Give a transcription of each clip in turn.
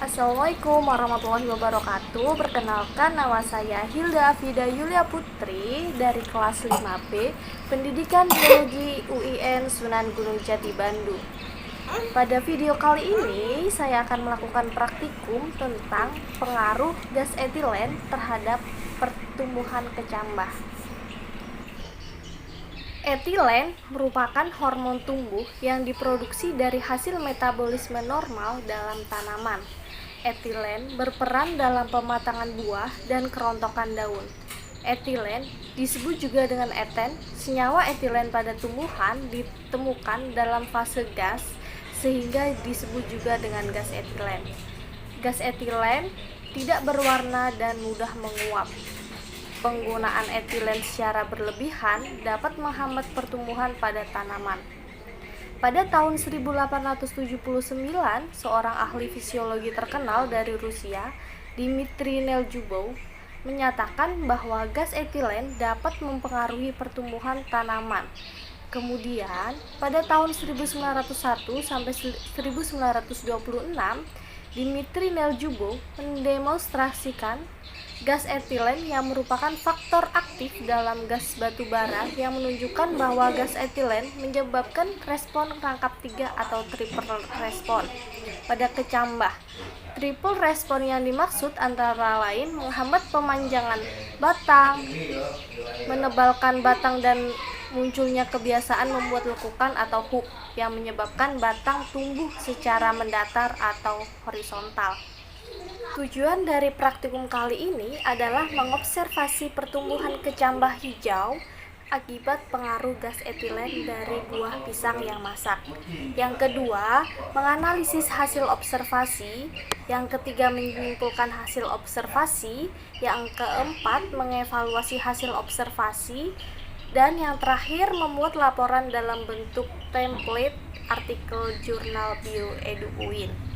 Assalamualaikum warahmatullahi wabarakatuh. Perkenalkan, nama saya Hilda Afida Yulia Putri dari kelas 5B Pendidikan Biologi UIN Sunan Gunung Jati, Bandung. Pada video kali ini saya akan melakukan praktikum tentang pengaruh gas etilen terhadap pertumbuhan kecambah. Etilen merupakan hormon tumbuh yang diproduksi dari hasil metabolisme normal dalam tanaman. Etilen berperan dalam pematangan buah dan kerontokan daun. Etilen disebut juga dengan eten. Senyawa etilen pada tumbuhan ditemukan dalam fase gas sehingga disebut juga dengan gas etilen. Gas etilen tidak berwarna dan mudah menguap. Penggunaan etilen secara berlebihan dapat menghambat pertumbuhan pada tanaman. Pada tahun 1879, seorang ahli fisiologi terkenal dari Rusia, Dmitri Neljubov, menyatakan bahwa gas etilen dapat mempengaruhi pertumbuhan tanaman. Kemudian, pada tahun 1901 sampai 1926, Dmitri Neljubov mendemonstrasikan gas etilen yang merupakan faktor aktif dalam gas batu bara yang menunjukkan bahwa gas etilen menyebabkan respon rangkap 3 atau triple respon pada kecambah. Triple respon yang dimaksud antara lain menghambat pemanjangan batang, menebalkan batang, dan munculnya kebiasaan membuat lekukan atau hook yang menyebabkan batang tumbuh secara mendatar atau horizontal. Tujuan dari praktikum kali ini adalah mengobservasi pertumbuhan kecambah hijau akibat pengaruh gas etilen dari buah pisang yang masak. Yang kedua, menganalisis hasil observasi. Yang ketiga, menyimpulkan hasil observasi. Yang keempat, mengevaluasi hasil observasi. Dan yang terakhir, membuat laporan dalam bentuk template artikel jurnal Bioedu UIN.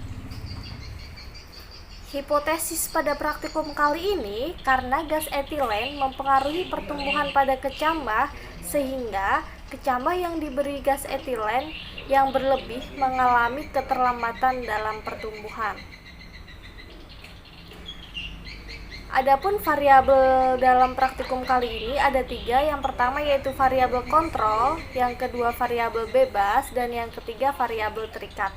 Hipotesis pada praktikum kali ini, karena gas etilen mempengaruhi pertumbuhan pada kecambah, sehingga kecambah yang diberi gas etilen yang berlebih mengalami keterlambatan dalam pertumbuhan. Adapun variabel dalam praktikum kali ini ada 3. Yang pertama yaitu variabel kontrol, yang kedua variabel bebas, dan yang ketiga variabel terikat.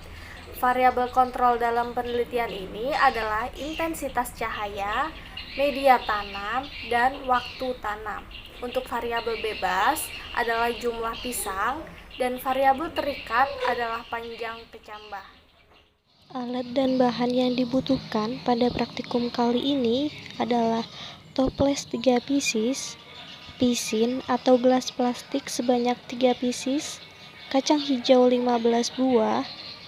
Variabel kontrol dalam penelitian ini adalah intensitas cahaya, media tanam, dan waktu tanam. Untuk variabel bebas adalah jumlah pisang, dan variabel terikat adalah panjang kecambah. Alat dan bahan yang dibutuhkan pada praktikum kali ini adalah toples 3 pieces, pisin atau gelas plastik sebanyak 3 pieces, kacang hijau 15 buah,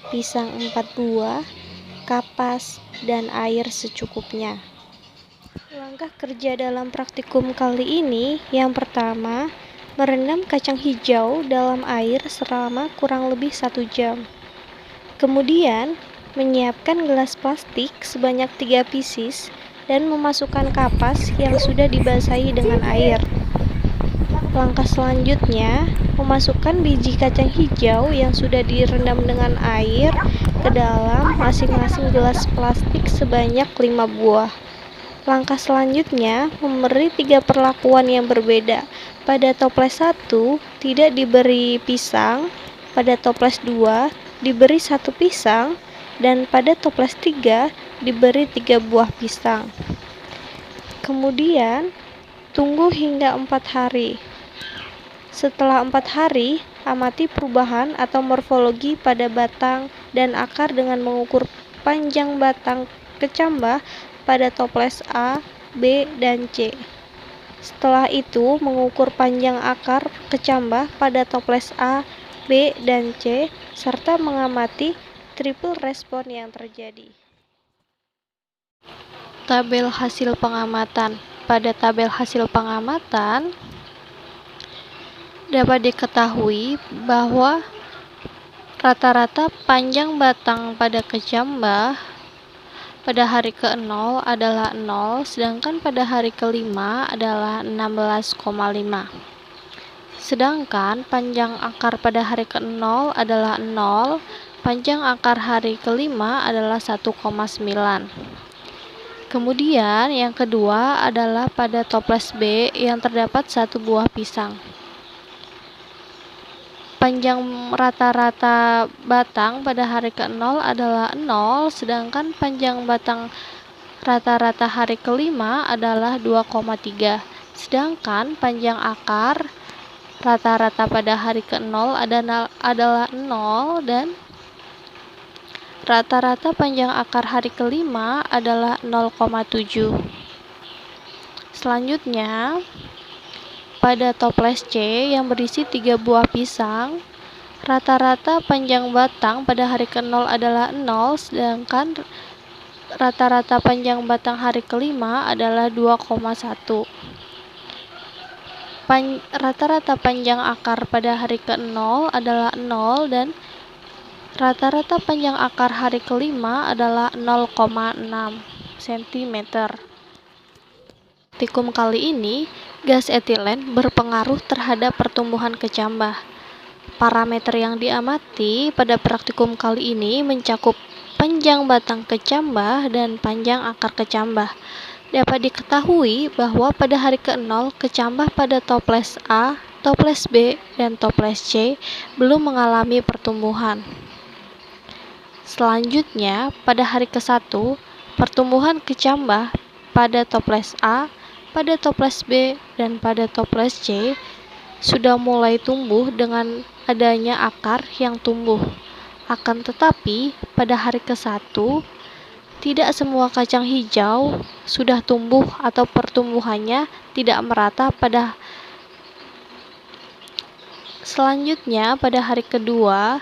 pisang 4 buah, kapas, dan air secukupnya. Langkah kerja dalam praktikum kali ini, yang pertama, merendam kacang hijau dalam air selama kurang lebih 1 jam. Kemudian, menyiapkan gelas plastik sebanyak 3 pieces dan memasukkan kapas yang sudah dibasahi dengan air. Langkah selanjutnya, memasukkan biji kacang hijau yang sudah direndam dengan air ke dalam masing-masing gelas plastik sebanyak 5 buah. Langkah selanjutnya, memberi 3 perlakuan yang berbeda. Pada toples 1, tidak diberi pisang, pada toples 2, diberi 1 pisang, dan pada toples 3, diberi 3 buah pisang. Kemudian, tunggu hingga 4 hari. Setelah 4 hari, amati perubahan atau morfologi pada batang dan akar dengan mengukur panjang batang kecambah pada toples A, B, dan C. Setelah itu, mengukur panjang akar kecambah pada toples A, B, dan C, serta mengamati triple respon yang terjadi. Tabel hasil pengamatan. Pada tabel hasil pengamatan, dapat diketahui bahwa rata-rata panjang batang pada kecambah pada hari ke-0 adalah 0, sedangkan pada hari ke-5 adalah 16,5. Sedangkan panjang akar pada hari ke-0 adalah 0, Panjang akar hari kelima adalah 1,9. Kemudian yang kedua adalah pada toples B yang terdapat satu buah pisang. Panjang rata-rata batang pada hari ke-0 adalah 0, sedangkan panjang batang rata-rata hari kelima adalah 2,3. Sedangkan panjang akar rata-rata pada hari ke-0 adalah 0 dan rata-rata panjang akar hari kelima adalah 0,7. Selanjutnya, pada toples C yang berisi 3 buah pisang, rata-rata panjang batang pada hari ke-0 adalah 0, sedangkan rata-rata panjang batang hari kelima adalah 2,1. Rata-rata panjang akar pada hari ke-0 adalah 0 dan rata-rata panjang akar hari kelima adalah 0,6 cm. Praktikum kali ini, gas etilen berpengaruh terhadap pertumbuhan kecambah. Parameter yang diamati pada praktikum kali ini mencakup panjang batang kecambah dan panjang akar kecambah. Dapat diketahui bahwa pada hari ke-0, kecambah pada toples A, toples B, dan toples C belum mengalami pertumbuhan. Selanjutnya, pada hari ke-1, pertumbuhan kecambah pada toples A, pada toples B, dan pada toples C sudah mulai tumbuh dengan adanya akar yang tumbuh. Akan tetapi, pada hari ke-1, tidak semua kacang hijau sudah tumbuh atau pertumbuhannya tidak merata pada. Selanjutnya, pada hari kedua,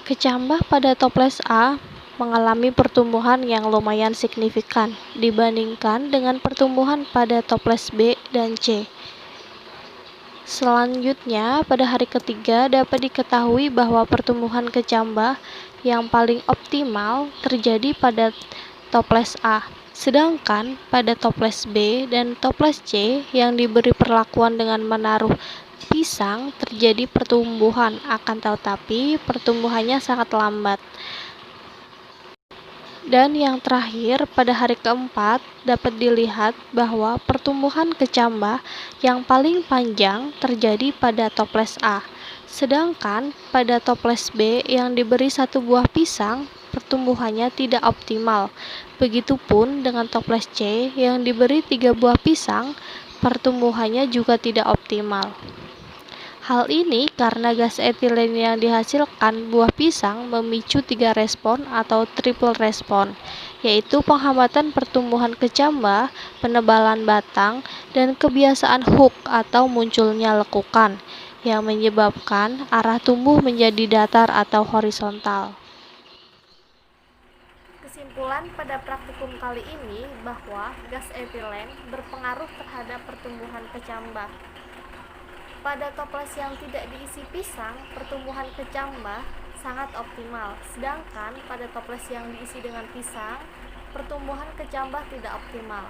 kecambah pada toples A mengalami pertumbuhan yang lumayan signifikan dibandingkan dengan pertumbuhan pada toples B dan C. Selanjutnya, pada hari ketiga dapat diketahui bahwa pertumbuhan kecambah yang paling optimal terjadi pada toples A. Sedangkan pada toples B dan toples C yang diberi perlakuan dengan menaruh pisang terjadi pertumbuhan, akan tetapi pertumbuhannya sangat lambat. Dan yang terakhir, pada hari keempat dapat dilihat bahwa pertumbuhan kecambah yang paling panjang terjadi pada toples A. Sedangkan pada toples B yang diberi satu buah pisang, pertumbuhannya tidak optimal. Begitupun dengan toples C yang diberi 3 buah pisang, pertumbuhannya juga tidak optimal. Hal ini karena gas etilen yang dihasilkan buah pisang memicu 3 respon atau triple respon, yaitu penghambatan pertumbuhan kecambah, penebalan batang, dan kebiasaan hook atau munculnya lekukan, yang menyebabkan arah tumbuh menjadi datar atau horizontal. Kesimpulan pada praktikum kali ini bahwa gas etilen berpengaruh terhadap pertumbuhan kecambah. Pada toples yang tidak diisi pisang, pertumbuhan kecambah sangat optimal, sedangkan pada toples yang diisi dengan pisang, pertumbuhan kecambah tidak optimal.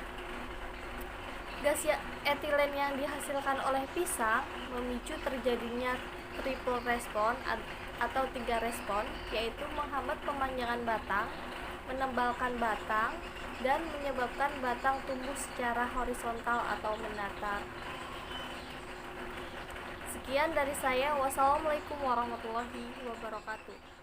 Gas etilen yang dihasilkan oleh pisang memicu terjadinya triple respon atau 3 respon, yaitu menghambat pemanjangan batang, menebalkan batang, dan menyebabkan batang tumbuh secara horizontal atau mendatar. Sekian dari saya. Wassalamualaikum warahmatullahi wabarakatuh.